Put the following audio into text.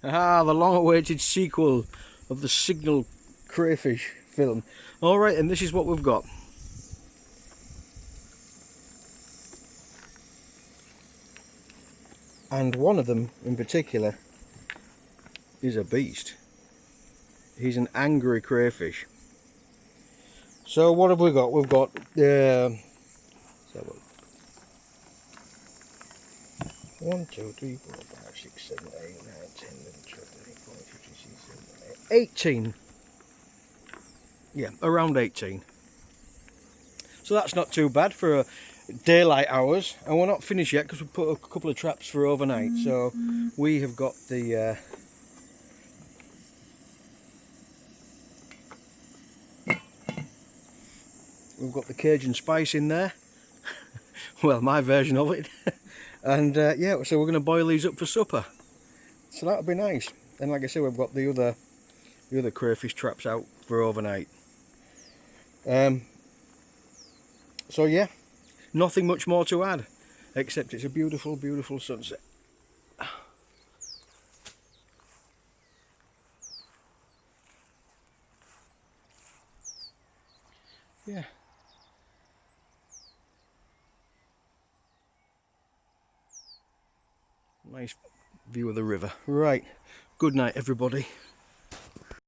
Ah, the long-awaited sequel of the Signal crayfish film. Alright, and this is what we've got. And one of them in particular is a beast. He's an angry crayfish. So what have we got? We've got 1, 2, 3, 4, 5, 6, 7, 8, 9, 10, 11, 12, 13, 14, 15, 16, 17, 18. Yeah, around 18. So that's not too bad for daylight hours. And we're not finished yet because we put a couple of traps for overnight. So we have got the we've got the Cajun spice in there. Well, my version of it. And yeah, so we're going to boil these up for supper. So that'll be nice. And like I said, we've got the other crayfish traps out for overnight. So yeah, nothing much more to add, except it's a beautiful, beautiful sunset. Yeah. Nice view of the river. Right. Good night, everybody.